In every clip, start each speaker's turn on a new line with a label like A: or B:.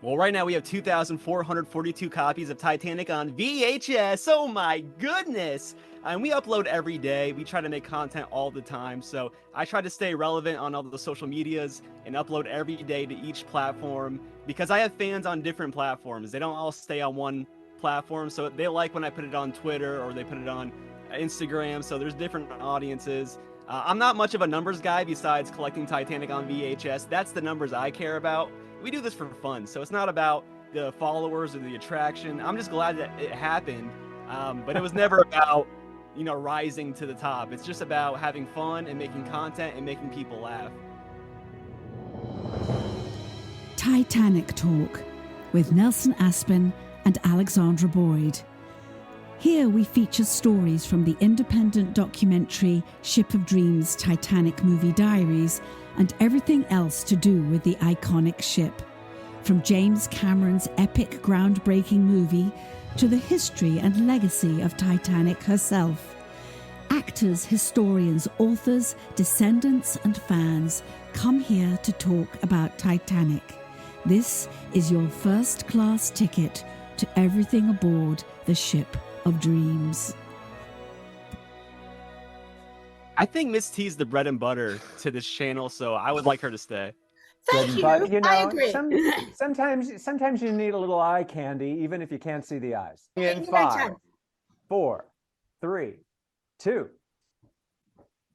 A: Well, right now we have 2,442 copies of Titanic on VHS. Oh my goodness! And we upload every day. We try to make content all the time. So I try to stay relevant on all the social medias and upload every day to each platform because I have fans on different platforms. They don't all stay on one platform. So they like when I put it on Twitter or they put it on Instagram. So there's different audiences. I'm not much of a numbers guy besides collecting Titanic on VHS. That's the numbers I care about. We do this for fun, so it's not about the followers or the attraction. I'm just glad that it happened, but it was never about rising to the top. It's just about having fun and making content and making people laugh.
B: Titanic Talk with Nelson Aspin and Alexandra Boyd. Here we feature stories from the independent documentary Ship of Dreams Titanic Movie Diaries and everything else to do with the iconic ship. From James Cameron's epic groundbreaking movie to the history and legacy of Titanic herself. Actors, historians, authors, descendants and fans come here to talk about Titanic. This is your first-class ticket to everything aboard the Ship of Dreams.
A: I think Miss T's the bread and butter to this channel, so I would like her to stay.
C: Thank you.
D: But
C: I agree.
D: Sometimes you need a little eye candy, even if you can't see the eyes. In
C: Take my
D: 5,
C: time.
D: 4, 3, 2.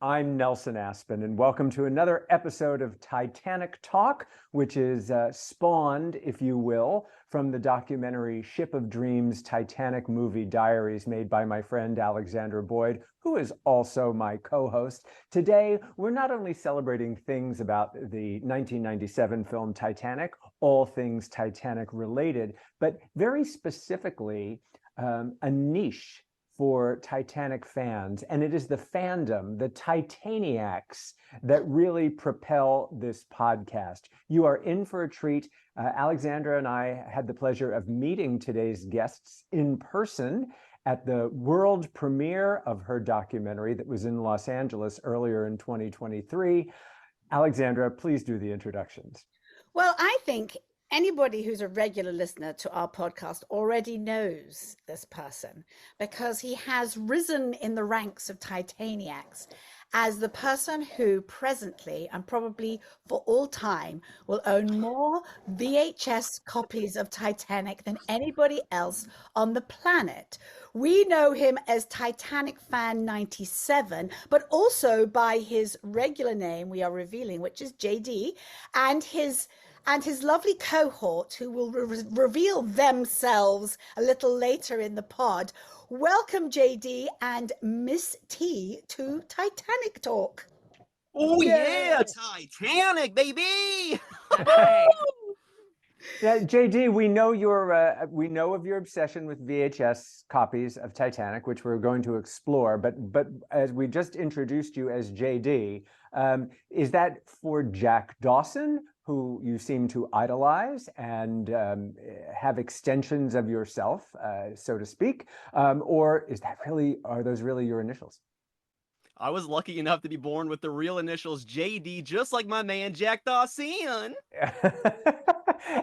D: I'm Nelson Aspin, and welcome to another episode of Titanic Talk, which is spawned, if you will, from the documentary Ship of Dreams Titanic Movie Diaries made by my friend Alexandra Boyd, who is also my co-host. Today, we're not only celebrating things about the 1997 film Titanic, all things Titanic related, but very specifically a niche for Titanic fans, and it is the fandom, the Titaniacs, that really propel this podcast. You are in for a treat. Alexandra and I had the pleasure of meeting today's guests in person at the world premiere of her documentary that was in Los Angeles earlier in 2023. Alexandra, please do the introductions.
C: Well, I think anybody who's a regular listener to our podcast already knows this person because he has risen in the ranks of Titaniacs as the person who presently and probably for all time will own more VHS copies of Titanic than anybody else on the planet. We know him as TitanicFan97, but also by his regular name we are revealing, which is JD, and his lovely cohort who will reveal themselves a little later in the pod. Welcome, JD and Miss T to Titanic Talk.
A: Oh yeah, Titanic, baby!
D: Yeah, JD, we know of your obsession with VHS copies of Titanic, which we're going to explore. But as we just introduced you as JD, is that for Jack Dawson, who you seem to idolize and have extensions of yourself, so to speak, or are those really your initials?
A: I was lucky enough to be born with the real initials JD, just like my man Jack Dawson.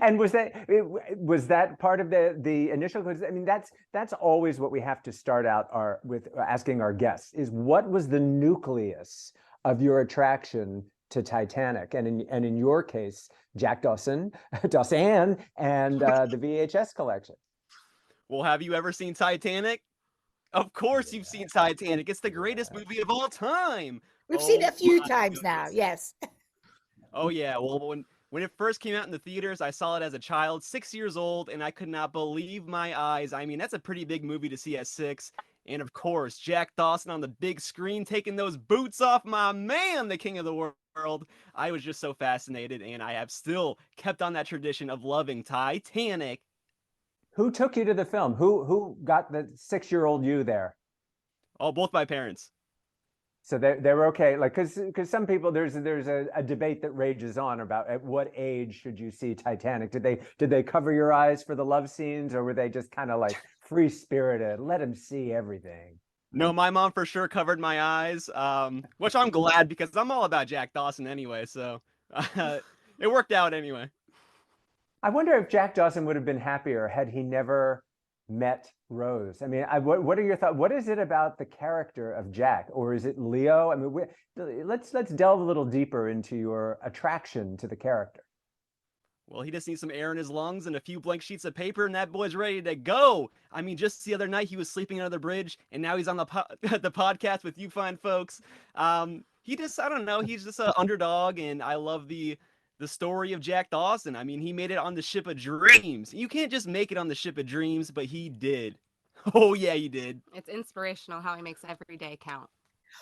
D: And was that part of the initial? Because I mean, that's always what we have to start out with asking our guests: is what was the nucleus of your attraction to Titanic, and in your case, Jack Dawson, and the VHS collection?
A: Well, have you ever seen Titanic? Of course you've seen Titanic. It's the greatest movie of all time.
C: We've seen it a few times now, yes.
A: Oh yeah, well when it first came out in the theaters, I saw it as a child, 6 years old, and I could not believe my eyes. I mean, that's a pretty big movie to see at 6. And of course, Jack Dawson on the big screen taking those boots off, my man, the king of the world. I was just so fascinated, and I have still kept on that tradition of loving Titanic.
D: Who took you to the film? Who got the 6-year-old you there?
A: Oh, both my parents.
D: So they were okay, like because some people there's a debate that rages on about at what age should you see Titanic? Did they cover your eyes for the love scenes, or were they just kind of like free spirited, let him see everything?
A: No, my mom for sure covered my eyes, which I'm glad because I'm all about Jack Dawson anyway. So it worked out anyway.
D: I wonder if Jack Dawson would have been happier had he never met Rose. I mean, what are your thoughts? What is it about the character of Jack, or is it Leo? I mean, let's delve a little deeper into your attraction to the character.
A: Well, he just needs some air in his lungs and a few blank sheets of paper, and that boy's ready to go. I mean, just the other night he was sleeping under the bridge, and now he's on the the podcast with you fine folks. He just, I don't know, he's just an underdog, and I love the story of Jack Dawson. I mean, he made it on the ship of dreams. You can't just make it on the ship of dreams, but he did. Oh yeah, he did.
E: It's inspirational how he makes every day count.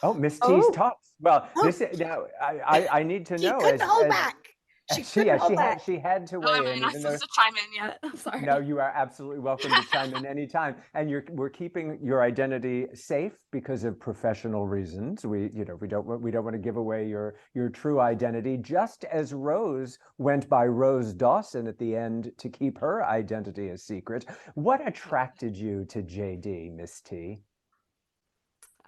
D: Oh, Miss T's
C: Oh.
D: talks. Well,
C: Oh.
D: this now I need to
C: She
D: know
C: couldn't hold back. She couldn't hold back.
D: she had to
E: Oh,
D: weigh
E: am I
D: in.
E: not
D: even though-
E: supposed to chime in yet? I'm sorry.
D: No, you are absolutely welcome to chime in anytime. And we're keeping your identity safe because of professional reasons. We don't want to give away your true identity, just as Rose went by Rose Dawson at the end to keep her identity a secret. What attracted you to JD, Miss T?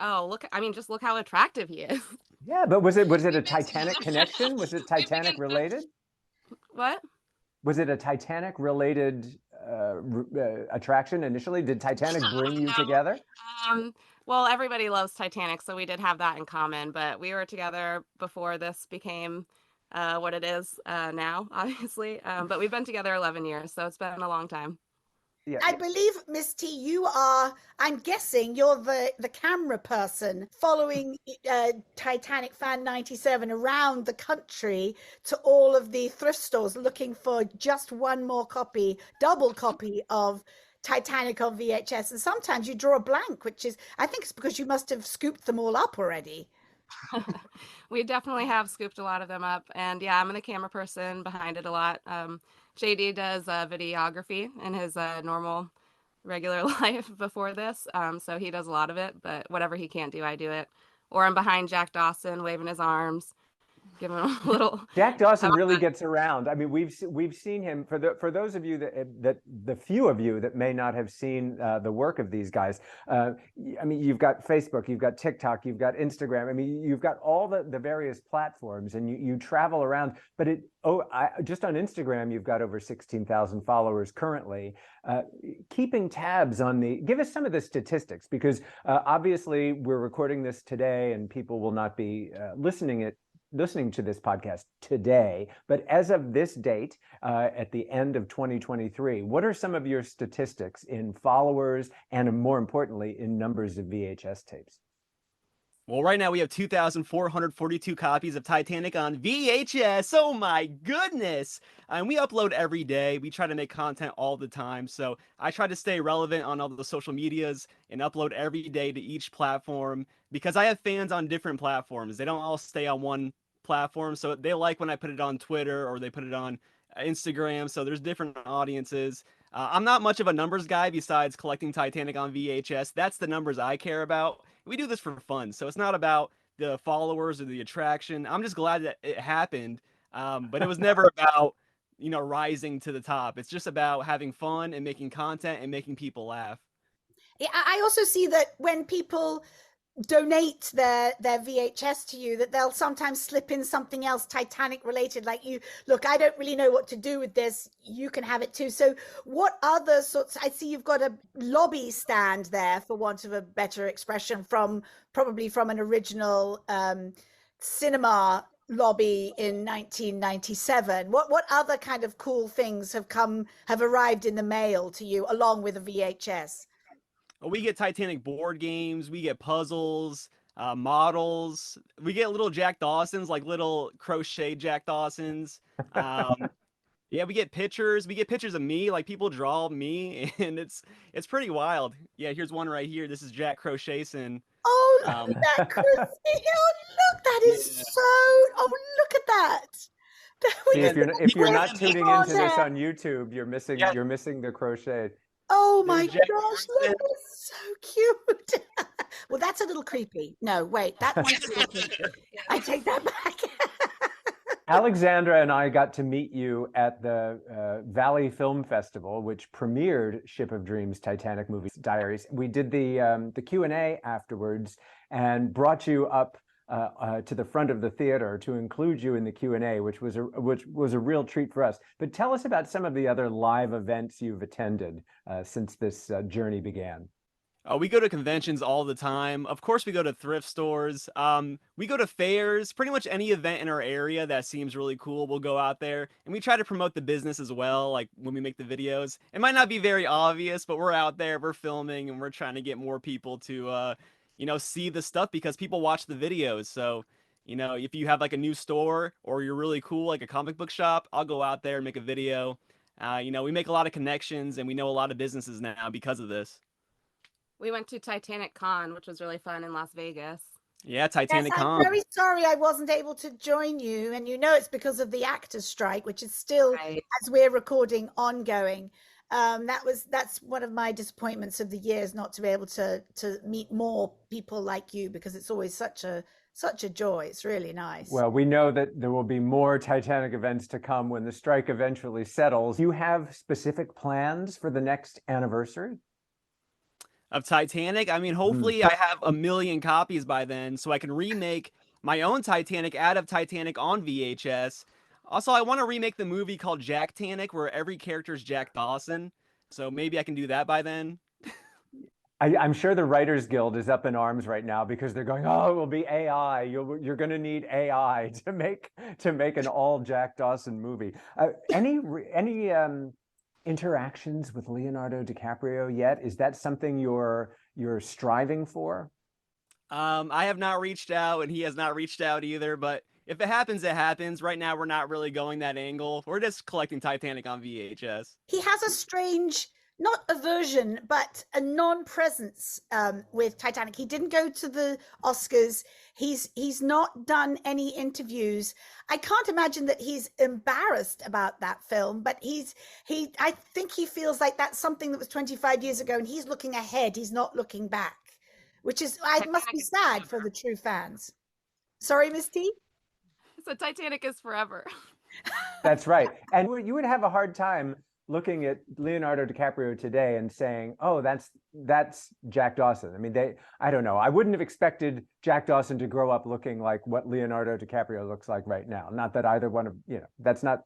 E: Oh, look, I mean, just look how attractive he is.
D: Yeah, but was it a
E: We've been
D: Titanic
E: together-
D: connection? Was it
E: We've been
D: Titanic
E: together-
D: related?
E: What?
D: Was it a Titanic related attraction initially? Did Titanic bring you
E: No.
D: together?
E: Well, everybody loves Titanic, so we did have that in common, but we were together before this became what it is now, obviously. But we've been together 11 years, so it's been a long time.
D: Yeah.
C: I believe, Miss T, you are, I'm guessing you're the camera person following TitanicFan97 around the country to all of the thrift stores looking for just one more copy, double copy of Titanic on VHS. And sometimes you draw a blank, which is, I think it's because you must have scooped them all up already.
E: We definitely have scooped a lot of them up, and yeah, I'm the camera person behind it a lot. JD does videography in his normal regular life before this, so he does a lot of it, but whatever he can't do, I do it. Or I'm behind Jack Dawson waving his arms, giving him a little.
D: Jack Dawson really gets around. I mean, we've seen him. For those of you that the few of you that may not have seen the work of these guys. I mean, you've got Facebook, you've got TikTok, you've got Instagram. I mean, you've got all the various platforms, and you travel around. But just on Instagram, you've got over 16,000 followers currently. Keeping tabs on give us some of the statistics, because obviously we're recording this today, and people will not be listening to this podcast today, but as of this date, at the end of 2023, what are some of your statistics in followers and, more importantly, in numbers of VHS tapes?
A: Well, right now we have 2,442 copies of Titanic on VHS. Oh my goodness! And we upload every day. We try to make content all the time. So I try to stay relevant on all the social medias and upload every day to each platform, because I have fans on different platforms. They don't all stay on one platform. So they like when I put it on Twitter or they put it on Instagram. So there's different audiences. I'm not much of a numbers guy besides collecting Titanic on VHS. That's the numbers I care about. We do this for fun, so it's not about the followers or the attraction. I'm just glad that it happened, but it was never about, rising to the top. It's just about having fun and making content and making people laugh.
C: Yeah, I also see that when people donate their VHS to you, that they'll sometimes slip in something else Titanic related, like, you look, I don't really know what to do with this, you can have it too. So what other sorts, I see you've got a lobby stand there, for want of a better expression, probably from an original cinema lobby in 1997. What other kind of cool things have arrived in the mail to you along with a VHS?
A: We get Titanic board games, we get puzzles, models, we get little Jack Dawsons, like little crochet Jack Dawsons. Yeah, we get pictures. We get pictures of me, like people draw me, and it's pretty wild. Yeah, here's one right here. This is Jack Crochetson.
C: Oh, look at that, Chris. Oh, look, that is
A: Yeah.
C: so. Oh, look at that.
D: See, if you're not tuning into this
C: there.
D: on YouTube, you're missing the crochet.
C: Oh my
A: There's Jack
C: gosh, look, it's so cute. Well, that's a little creepy. No, wait, that one's a little creepy. I take that back.
D: Alexandra and I got to meet you at the Valley Film Festival, which premiered Ship of Dreams Titanic Movie Diaries. We did the Q&A afterwards and brought you up to the front of the theater to include you in the Q&A, which was a real treat for us. But tell us about some of the other live events you've attended since this journey began.
A: We go to conventions all the time. Of course, we go to thrift stores. We go to fairs. Pretty much any event in our area that seems really cool, we'll go out there. And we try to promote the business as well, like when we make the videos. It might not be very obvious, but we're out there, we're filming, and we're trying to get more people to, see the stuff because people watch the videos. So, if you have like a new store or you're really cool, like a comic book shop, I'll go out there and make a video. We make a lot of connections and we know a lot of businesses now because of this.
E: We went to Titanic Con, which was really fun in Las Vegas.
A: Yeah, Titanic
C: Yes, I'm
A: Con.
C: very sorry I wasn't able to join you, and it's because of the actors' strike, which is still,
E: Right.
C: as we're recording, ongoing. That's one of my disappointments of the year, is not to be able to meet more people like you, because it's always such a joy. It's really nice.
D: Well, we know that there will be more Titanic events to come when the strike eventually settles. Do you have specific plans for the next anniversary?
A: Of Titanic. I mean, hopefully I have a million copies by then so I can remake my own Titanic out of Titanic on VHS. Also, I want to remake the movie called Jack Tanic where every character is Jack Dawson. So maybe I can do that by then.
D: I'm sure the Writers Guild is up in arms right now because they're going, oh, it will be AI. You're going to need AI to make an all Jack Dawson movie. Any interactions with Leonardo DiCaprio yet? Is that something you're striving for?
A: I have not reached out and he has not reached out either, but if it happens, it happens. Right now, we're not really going that angle. We're just collecting Titanic on VHS.
C: He has a strange, not aversion, but a non-presence with Titanic. He didn't go to the Oscars. He's not done any interviews. I can't imagine that he's embarrassed about that film, but I think he feels like that's something that was 25 years ago, and he's looking ahead. He's not looking back, which must be sad for the true fans. Sorry, Miss T?
E: So Titanic is forever.
D: That's right. And you would have a hard time looking at Leonardo DiCaprio today and saying, oh, that's Jack Dawson. I mean, I don't know. I wouldn't have expected Jack Dawson to grow up looking like what Leonardo DiCaprio looks like right now. Not that either one of, that's not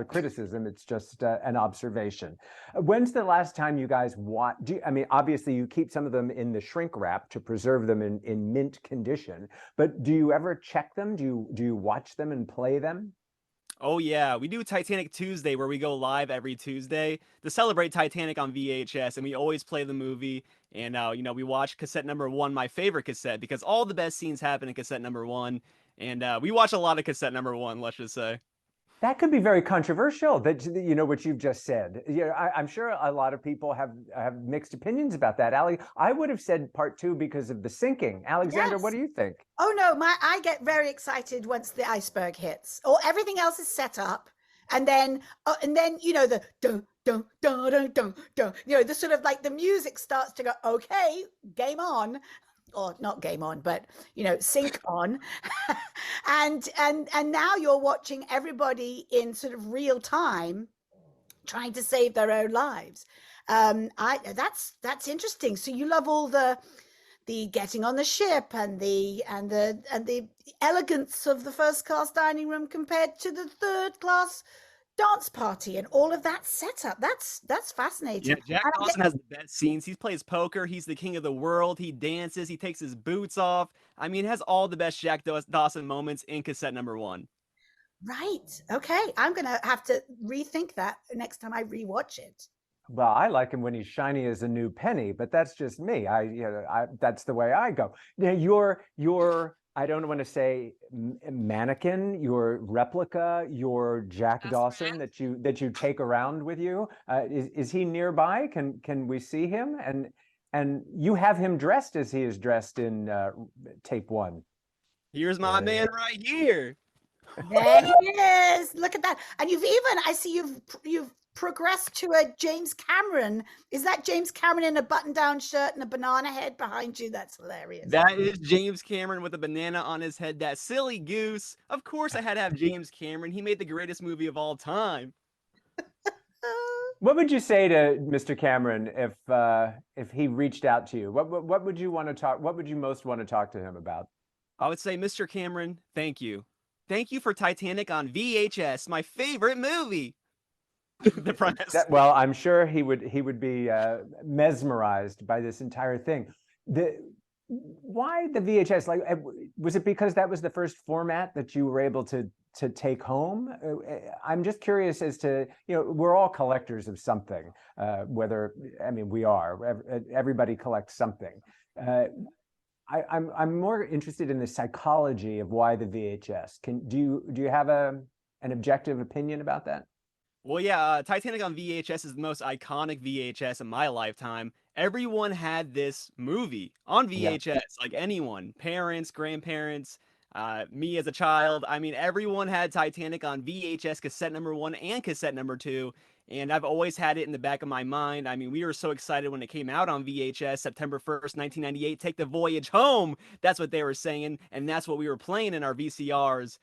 D: a criticism. It's just an observation. When's the last time you guys I mean, obviously you keep some of them in the shrink wrap to preserve them in mint condition, but do you ever check them? Do you watch them and play them?
A: Oh yeah, we do Titanic Tuesday where we go live every Tuesday to celebrate Titanic on VHS, and we always play the movie. And we watch cassette number 1, my favorite cassette, because all the best scenes happen in cassette number 1, and we watch a lot of cassette number 1. Let's just say.
D: That could be very controversial, that what you've just said. I'm sure a lot of people have mixed opinions about that. Ali, I would have said part 2 because of the sinking. Alexandra,
C: Yes.
D: what do you think?
C: Oh no, I get very excited once the iceberg hits, or everything else is set up, and then the dun dun dun dun dun dun. The sort of like the music starts to go. Okay, game on. Or not game on, but sync on. and now you're watching everybody in sort of real time trying to save their own lives. That's interesting. So you love all the getting on the ship and the elegance of the first class dining room compared to the third class dance party and all of that setup. That's fascinating.
A: Yeah, Jack Dawson has the best scenes. He plays poker. He's the king of the world. He dances. He takes his boots off. I mean, it has all the best Jack Dawson moments in cassette number 1.
C: Right. Okay. I'm going to have to rethink that next time I rewatch it.
D: Well, I like him when he's shiny as a new penny, but that's just me. That's the way I go. Now, your I don't want to say mannequin, your replica, your Jack Dawson that you take around with you. Is he nearby? Can we see him? And you have him dressed as he is dressed in tape 1.
A: Here's my man right here.
C: There he is. Look at that. And I see you've progressed to a James Cameron. Is that James Cameron in a button-down shirt and a banana head behind you? That's hilarious.
A: That is James Cameron with a banana on his head. That silly goose. Of course I had to have James Cameron. He made the greatest movie of all time.
D: What would you say to Mr. Cameron if he reached out to you? What would you want to talk? What would you most want to talk to him about?
A: I would say, Mr. Cameron, thank you. Thank you for Titanic on VHS, my favorite movie. The premise.
D: Well, I'm sure he would be mesmerized by this entire thing. Why the VHS? Like, was it because that was the first format that you were able to take home? I'm just curious as to, we're all collectors of something. Whether, I mean, we are. Everybody collects something. I'm more interested in the psychology of why the VHS. Do you have an objective opinion about that?
A: Well, yeah, Titanic on VHS is the most iconic VHS in my lifetime. Everyone had this movie on
D: Yeah.
A: VHS, like anyone, parents, grandparents, me as a child. I mean, everyone had Titanic on VHS cassette number 1 and cassette number 2. And I've always had it in the back of my mind. I mean, we were so excited when it came out on VHS, September 1st, 1998. Take the voyage home. That's what they were saying. And that's what we were playing in our VCRs.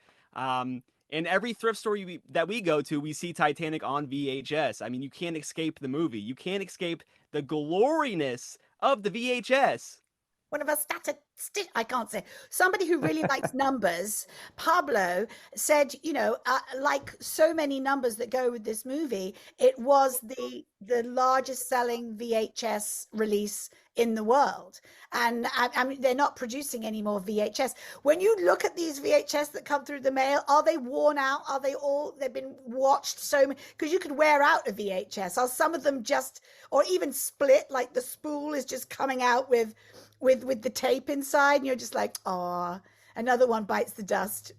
A: In every thrift store that we go to, we see Titanic on VHS. I mean, you can't escape the movie. You can't escape the gloriness of the VHS.
C: One of us I can't say, somebody who really likes numbers, Pablo, said, like so many numbers that go with this movie, it was the largest selling VHS release in the world. And I mean, they're not producing any more VHS. When you look at these VHS that come through the mail, are they worn out? Are they've been watched so many? Because you could wear out a VHS. Are some of them just, or even split, like the spool is just coming out with the tape inside, and you're just like, oh, another one bites the dust.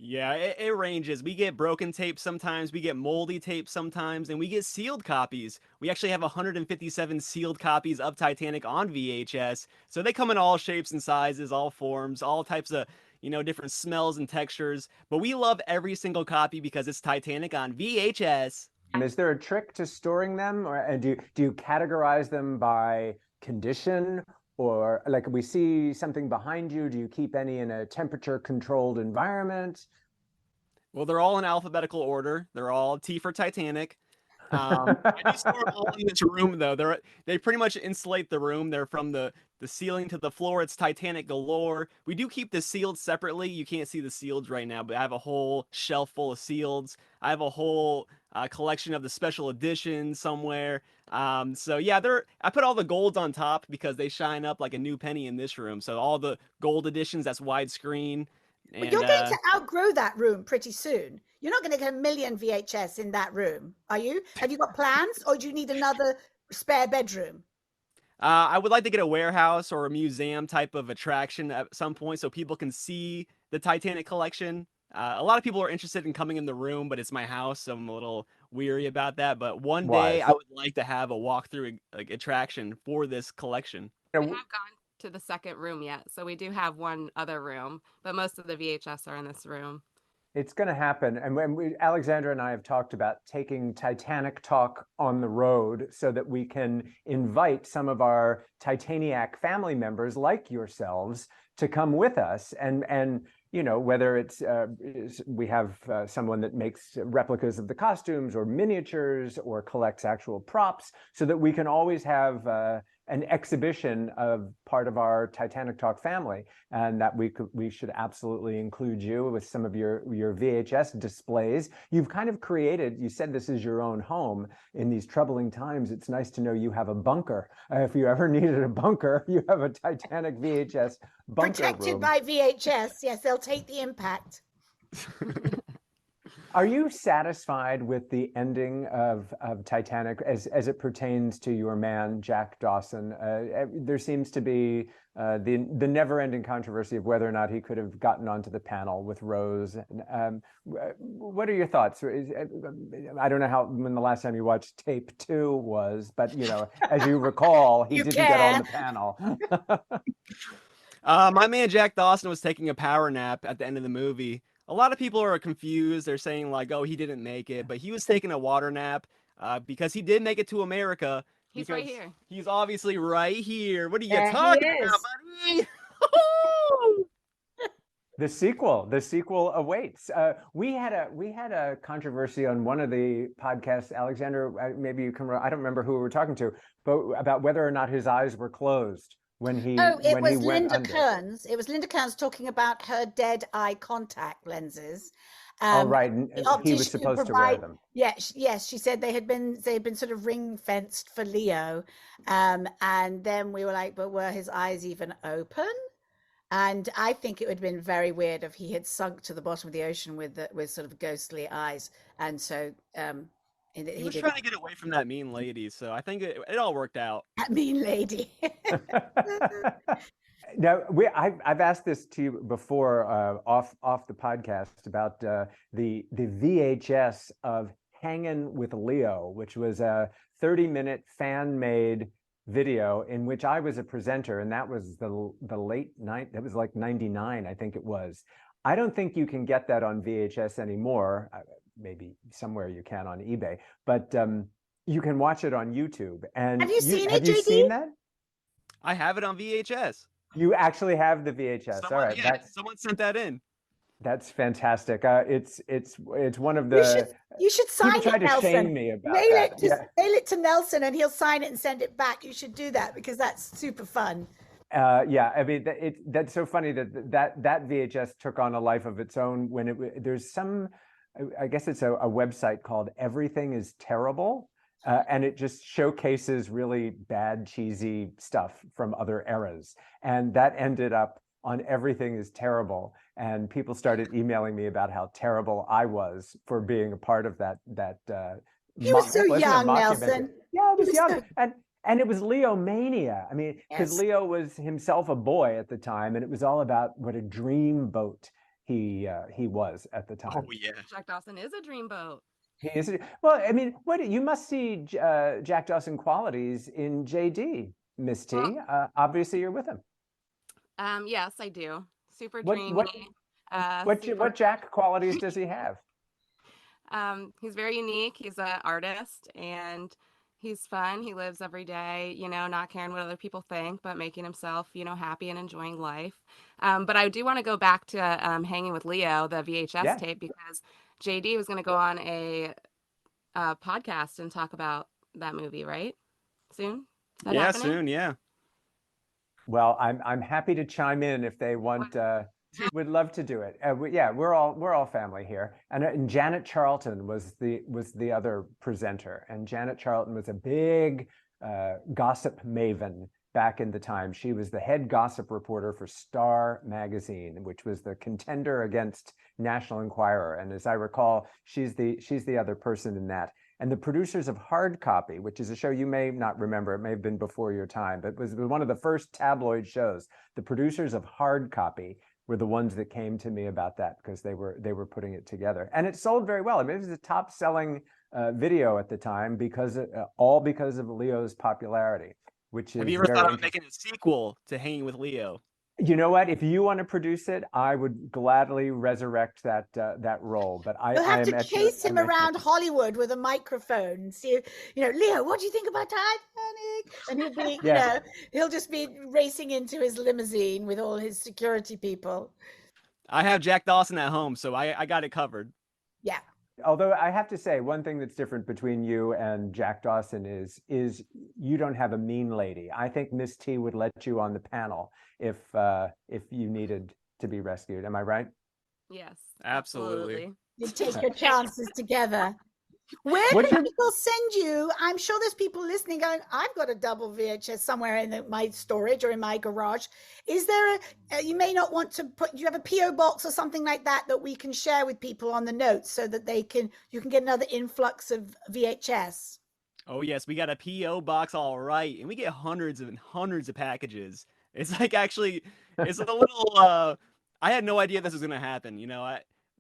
A: Yeah, it ranges. We get broken tape sometimes, we get moldy tape sometimes, and we get sealed copies. We actually have 157 sealed copies of Titanic on VHS. So they come in all shapes and sizes, all forms, all types of, different smells and textures. But we love every single copy because it's Titanic on VHS.
D: Is there a trick to storing them, or do you categorize them by condition? Or like we see something behind you, do you keep any in a temperature controlled environment?
A: Well, they're all in alphabetical order. They're all T for Titanic. I do store them all in this room, though. They pretty much insulate the room. They're from the ceiling to the floor. It's Titanic galore. We do keep the sealed separately. You can't see the sealeds right now, but I have a whole shelf full of sealeds. I have a whole collection of the special editions somewhere. So yeah, I put all the golds on top because they shine up like a new penny in this room. So all the gold editions, that's widescreen.
C: But you're going to outgrow that room pretty soon. You're not going to get a million VHS in that room, are you? Have you got plans, or do you need another spare bedroom?
A: I would like to get a warehouse or a museum type of attraction at some point so people can see the Titanic collection. A lot of people are interested in coming in the room, but it's my house, so I'm a little weary about that. But one day I would like to have a walkthrough attraction for this collection.
E: We have gone to the second room yet, so we do have one other room, but most of the VHS are in this room.
D: It's going to happen. And when Alexandra and I have talked about taking Titanic Talk on the road so that we can invite some of our Titaniac family members like yourselves to come with us. And whether it's we have someone that makes replicas of the costumes or miniatures or collects actual props so that we can always have an exhibition of part of our Titanic Talk family, and that we should absolutely include you with some of your VHS displays. You've kind of created, you said this is your own home in these troubling times. It's nice to know you have a bunker. If you ever needed a bunker, you have a Titanic VHS bunker
C: protected
D: room.
C: by VHS. Yes, they'll take the impact.
D: Are you satisfied with the ending of Titanic as it pertains to your man, Jack Dawson? There seems to be the never-ending controversy of whether or not he could have gotten onto the panel with Rose. What are your thoughts? I don't know when the last time you watched tape 2 was, but as you recall, he didn't get on the panel.
A: My man Jack Dawson was taking a power nap at the end of the movie. A lot of people are confused. They're saying like, oh, he didn't make it, but he was taking a water nap because he did make it to America.
E: He's right here.
A: He's obviously right here. What are you talking about, buddy?
D: The sequel awaits. We had a controversy on one of the podcasts, Alexander, maybe you can, I don't remember who we were talking to, but about whether or not his eyes were closed when he
C: Oh, it
D: when he
C: was
D: went
C: Linda
D: under.
C: Kearns. It was Linda Kearns talking about her dead eye contact lenses.
D: Oh, right.
C: The
D: He was
C: optician who
D: supposed to wear
C: provide,
D: them.
C: yes, she said they'd been sort of ring fenced for Leo, and then we were like, but were his eyes even open? And I think it would have been very weird if he had sunk to the bottom of the ocean with sort of ghostly eyes, and so
A: He
C: he
A: was
C: did
A: trying to get away from that mean lady, so I think it all worked out.
C: that mean lady.
D: Now, I've asked this to you before off the podcast about the VHS of Hangin' with Leo, which was a 30-minute fan-made video in which I was a presenter, and that was the late night. That was like '99, I think it was. I don't think you can get that on VHS anymore. Maybe somewhere you can on eBay, but you can watch it on YouTube. And
C: Have you seen it,
D: have you
C: JD?
D: seen that?
A: I have it on VHS.
D: You actually have the VHS. All right,
A: Someone sent that in.
D: that's fantastic. It's one of the
C: You should sign
D: people try
C: it,
D: to
C: Nelson.
D: shame me about
C: Mail
D: that.
C: mail it to Nelson, and he'll sign it and send it back. You should do that because that's super fun.
D: Yeah, I mean that's so funny that VHS took on a life of its own when there's some, I guess it's a website called Everything is Terrible. And it just showcases really bad, cheesy stuff from other eras. And that ended up on Everything is Terrible. And people started emailing me about how terrible I was for being a part of that.
C: You were so young,
D: mockumentary.
C: Nelson.
D: Yeah, I was
C: You were
D: young.
C: so-
D: And it was Leo mania. I mean, because
C: Yes.
D: Leo was himself a boy at the time, and it was all about what a dreamboat he was at the time.
A: Oh yeah.
E: Jack Dawson is a dreamboat.
D: He is. Well, I mean, you must see Jack Dawson qualities in JD, Miss T.
E: Well-
D: Obviously, you're with him.
E: Yes, I do. Super
D: What-
E: dreamy.
D: What Jack qualities does he have?
E: He's very unique. He's an artist and he's fun. He lives every day, not caring what other people think, but making himself, happy and enjoying life. But I do want to go back to Hanging with Leo, the VHS
D: Yeah.
E: tape, because JD was going to go on a podcast and talk about that movie, right? Soon? Is that happening?
A: Soon, yeah.
D: Well, I'm happy to chime in if they want. Would love to do it. We're all family here. And Janet Charlton was the other presenter. And Janet Charlton was a big gossip maven back in the time. She was the head gossip reporter for Star magazine, which was the contender against National Enquirer. And as I recall, she's the other person in that. And the producers of Hard Copy, which is a show you may not remember, it may have been before your time, but it was one of the first tabloid shows. The producers of Hard Copy were the ones that came to me about that because they were putting it together, and it sold very well. I mean, it was a top-selling video at the time because of Leo's popularity. Which is
A: Have you ever thought of making a sequel to Hanging with Leo?
D: You know what? If you want to produce it, I would gladly resurrect that role. But
C: You'll have to chase him around Hollywood with a microphone and see, Leo, what do you think about Titanic? And he'll be, he'll just be racing into his limousine with all his security people.
A: I have Jack Dawson at home, so I got it covered.
C: Yeah.
D: Although I have to say, one thing that's different between you and Jack Dawson is you don't have a mean lady. I think Miss T would let you on the panel if you needed to be rescued. Am I right?
E: Yes,
A: absolutely.
C: You take your chances together. Where can people send you? I'm sure there's people listening going, I've got a double VHS somewhere in my storage or in my garage. Is there you may not want to do you have a PO box or something like that we can share with people on the notes so that you can get another influx of VHS?
A: Oh yes, we got a PO box, all right, and we get hundreds and hundreds of packages. It's like actually, it's a little. I had no idea this was gonna happen.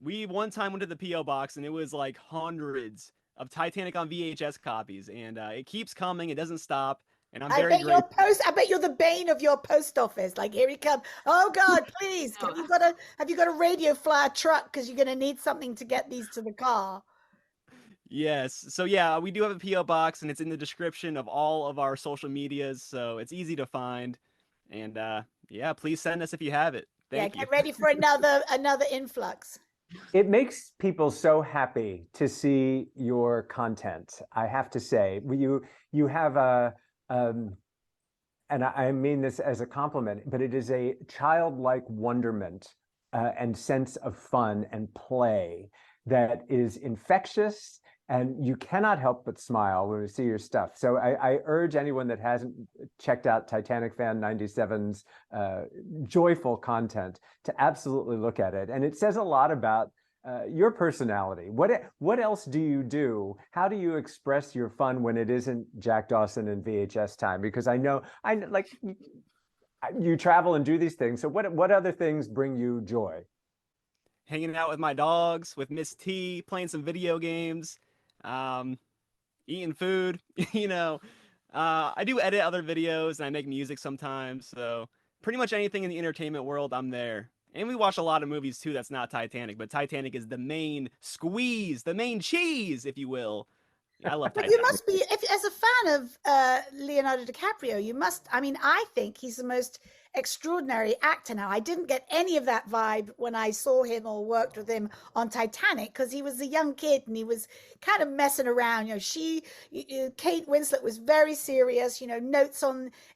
A: We one time went to the PO box and it was like hundreds of Titanic on VHS copies, and it keeps coming. It doesn't stop, and I'm very grateful.
C: I bet you're the bane of your post office. Like, here he comes. Oh God, please! Have you got a radio flyer truck because you're gonna need something to get these to the car?
A: Yes. So yeah, we do have a PO box, and it's in the description of all of our social medias, so it's easy to find. And please send us if you have it. Thank you.
C: Get ready for another influx.
D: It makes people so happy to see your content. I have to say, you have and I mean this as a compliment, but it is a childlike wonderment and sense of fun and play that is infectious, and you cannot help but smile when we see your stuff. So I urge anyone that hasn't checked out TitanicFan97's joyful content to absolutely look at it. And it says a lot about your personality. What else do you do? How do you express your fun when it isn't Jack Dawson and VHS time? Because I know like you travel and do these things. So what other things bring you joy?
A: Hanging out with my dogs, with Miss T, playing some video games, eating food. You know, I do edit other videos and I make music sometimes. So pretty much anything in the entertainment world, I'm there. And we watch a lot of movies too that's not Titanic, but Titanic is the main squeeze, the main cheese, if you will. Yeah, I love
C: But
A: Titanic.
C: you must be, if as a fan of Leonardo DiCaprio, you must. I mean, I think he's the most extraordinary actor now. I didn't get any of that vibe when I saw him or worked with him on Titanic, because he was a young kid and he was kind of messing around. You know, Kate Winslet was very serious. You know, notes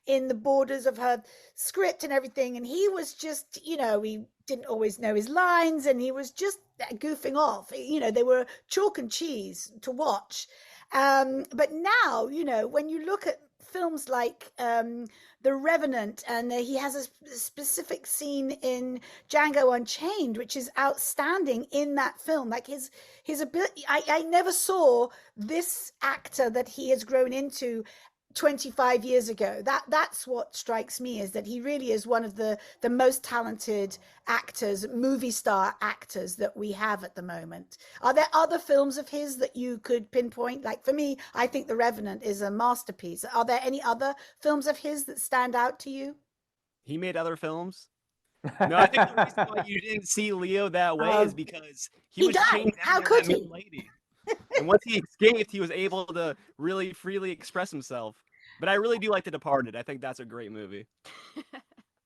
C: in the borders of her script and everything, and he was just, you know, he didn't always know his lines and he was just goofing off. You know, they were chalk and cheese to watch. But now, you know, when you look at films like The Revenant, and he has a specific scene in Django Unchained, which is outstanding in that film. Like his ability, I never saw this actor that he has grown into 25 years ago. That's what strikes me, is that he really is one of the most talented actors, movie star actors that we have at the moment. Are there other films of his that you could pinpoint? Like for me, I think The Revenant is a masterpiece. Are there any other films of his that stand out to you?
A: He made other films. No, I think the reason why you didn't see Leo that way is because he was
C: died.
A: chained down
C: How
A: to
C: could
A: that main
C: he?
A: lady. And once he escaped, he was able to really freely express himself. But I really do like The Departed. I think that's a great movie.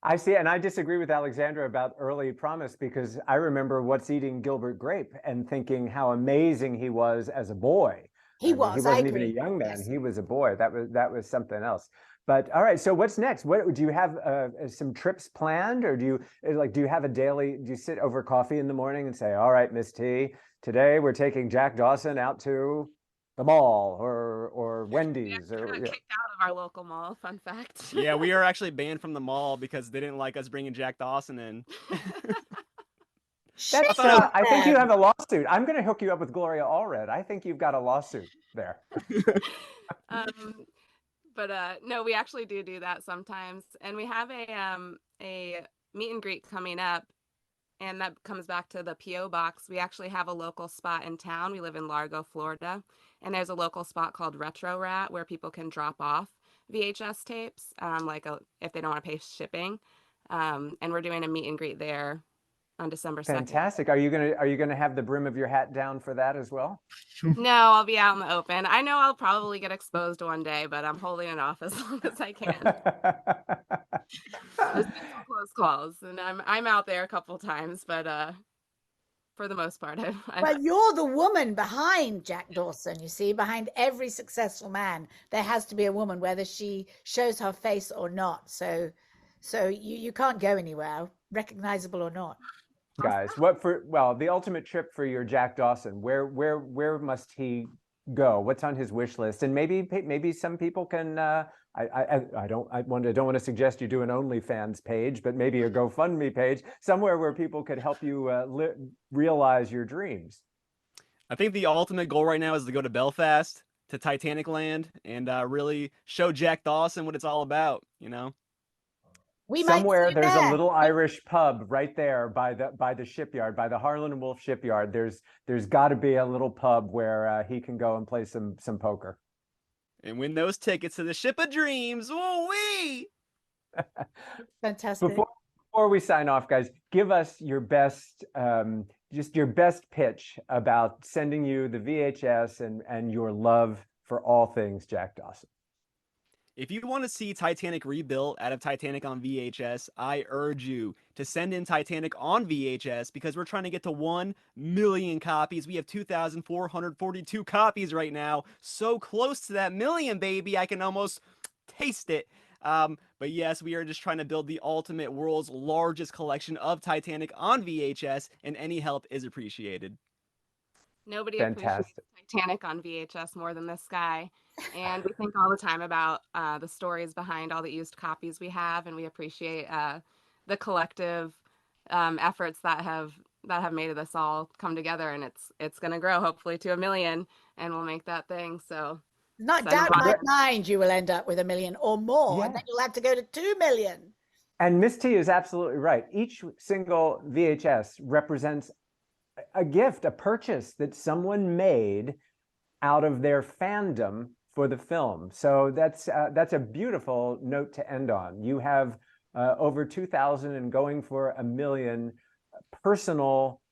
D: I see, and I disagree with Alexandra about Early Promise, because I remember What's Eating Gilbert Grape and thinking how amazing he was as a boy.
C: He
D: I mean,
C: was.
D: he
C: I
D: wasn't even a
C: agree.
D: young man;
C: Yes.
D: he was a boy. That was something else. But all right, so what's next? What do you have? Some trips planned, or do you have a daily? Do you sit over coffee in the morning and say, "All right, Miss T, today we're taking Jack Dawson out to the mall or Wendy's
E: We
D: or
E: got kicked out of our local mall. Fun fact.
A: Yeah, we are actually banned from the mall because they didn't like us bringing Jack Dawson in.
D: That's,
A: thought
D: I think you have a lawsuit. I'm going to hook you up with Gloria Allred. I think you've got a lawsuit there.
E: No, we actually do that sometimes, and we have a meet and greet coming up, and that comes back to the PO box. We actually have a local spot in town. We live in Largo, Florida, and there's a local spot called Retro Rat where people can drop off VHS tapes, if they don't want to pay shipping, and we're doing a meet and greet there on December 2nd.
D: Fantastic. Are you gonna have the brim of your hat down for that as well?
E: No, I'll be out in the open. I know I'll probably get exposed one day, but I'm holding it off as long as I can. There's been some close calls, and I'm out there a couple times, but for the most part,
C: Well, you're the woman behind Jack Dawson. You see, behind every successful man, there has to be a woman, whether she shows her face or not. So you can't go anywhere, recognizable or not.
D: Guys, the ultimate trip for your Jack Dawson, where must he go? What's on his wish list? And maybe some people can I don't want to suggest you do an OnlyFans page, but maybe a GoFundMe page, somewhere where people could help you realize your dreams.
A: I think the ultimate goal right now is to go to Belfast, to Titanic Land, and really show Jack Dawson what it's all about, you know?
D: Somewhere there's a little Irish pub right there by the shipyard, by the Harlan and Wolff shipyard. There's got to be a little pub where he can go and play some poker
A: and win those tickets to the Ship of Dreams. Woo-wee!
C: Fantastic.
D: Before we sign off, guys, give us your best, just your best pitch about sending you the VHS and your love for all things Jack Dawson.
A: If you want to see Titanic rebuilt out of Titanic on VHS, I urge you to send in Titanic on VHS because we're trying to get to 1 million copies. We have 2,442 copies right now. So close to that million, baby. I can almost taste it. But yes, we are just trying to build the ultimate world's largest collection of Titanic on VHS, and any help is appreciated.
E: Nobody appreciates
D: Fantastic.
E: Titanic on VHS more than this guy. And we think all the time about the stories behind all the used copies we have, and we appreciate the collective efforts that have made this all come together. And it's going to grow hopefully to 1 million, and we'll make that thing. So
C: Not
E: send
C: doubt
E: them
C: my
E: on.
C: mind you will end up with 1 million or more, and then you'll have to go to 2 million.
D: And Miss T is absolutely right. Each single VHS represents a gift, a purchase that someone made out of their fandom for the film. So that's a beautiful note to end on. You have over 2,000 and going for 1 million personal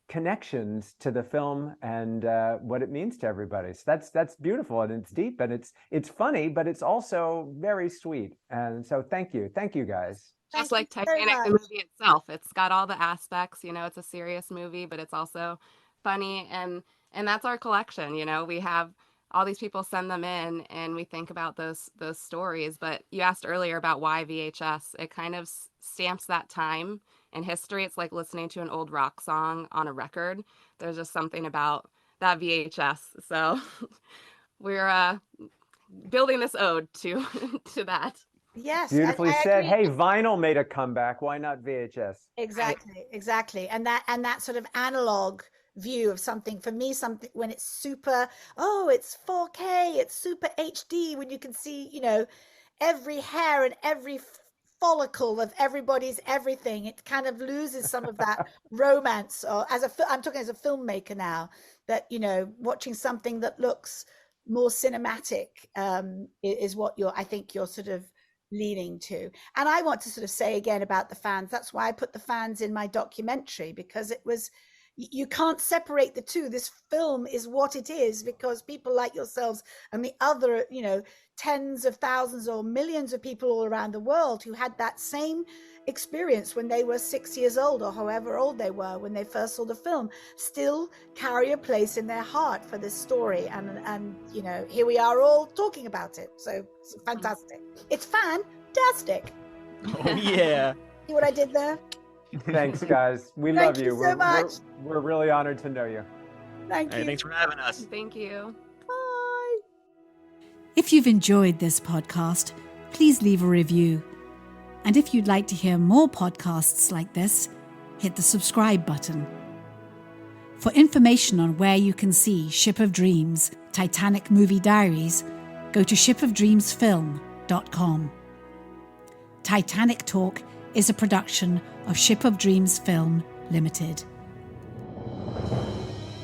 D: connections to the film and what it means to everybody. So that's beautiful, and it's deep, and it's funny, but it's also very sweet. And so thank you guys.
E: Just
C: Thank
E: like
C: you so
E: Titanic, the
C: much.
E: movie itself, it's got all the aspects. It's a serious movie, but it's also funny, and that's our collection. We have all these people send them in, and we think about those stories. But you asked earlier about why VHS. It kind of stamps that time in history. It's like listening to an old rock song on a record. There's just something about that VHS. So we're building this ode to that.
C: Yes,
D: Beautifully
C: I
D: said.
C: agree.
D: Hey, vinyl made a comeback. Why not VHS?
C: Exactly. And that sort of analog view of something, for me, something when it's super, it's 4K, it's super HD, when you can see, every hair and every follicle of everybody's everything, it kind of loses some of that romance. Or I'm talking as a filmmaker now, that watching something that looks more cinematic is what I think you're sort of leading to. And I want to sort of say again about the fans, that's why I put the fans in my documentary, because you can't separate the two. This film is what it is because people like yourselves and the other, tens of thousands or millions of people all around the world who had that same experience when they were 6 years old, or however old they were when they first saw the film, still carry a place in their heart for this story. And here we are all talking about it. So it's fantastic. It's fantastic.
A: Oh yeah.
C: See what I did there?
D: Thanks, guys. We
C: Thank
D: love
C: you
D: you.
C: so much.
D: We're really honored to know you.
C: Thank
A: Hey,
C: you.
A: thanks for having us.
E: Thank you.
C: Bye.
B: If you've enjoyed this podcast, please leave a review. And if you'd like to hear more podcasts like this, hit the subscribe button. For information on where you can see Ship of Dreams, Titanic Movie Diaries, go to shipofdreamsfilm.com. Titanic Talk is a production of Ship of Dreams Film Limited.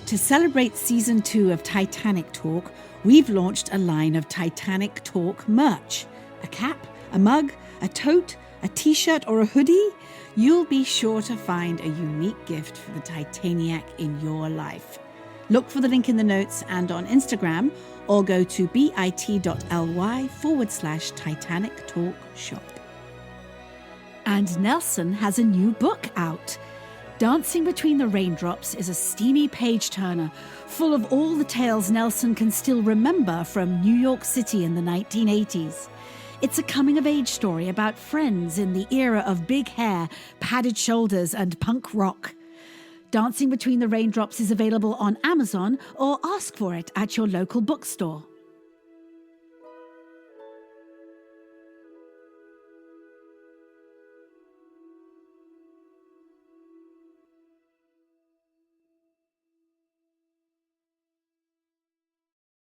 B: To celebrate Season 2 of Titanic Talk, we've launched a line of Titanic Talk merch. A cap, a mug, a tote, a t-shirt or a hoodie. You'll be sure to find a unique gift for the Titaniac in your life. Look for the link in the notes and on Instagram, or go to bit.ly/Titanic Talk Shop. And Nelson has a new book out. Dancing Between the Raindrops is a steamy page-turner full of all the tales Nelson can still remember from New York City in the 1980s. It's a coming-of-age story about friends in the era of big hair, padded shoulders, and punk rock. Dancing Between the Raindrops is available on Amazon, or ask for it at your local bookstore.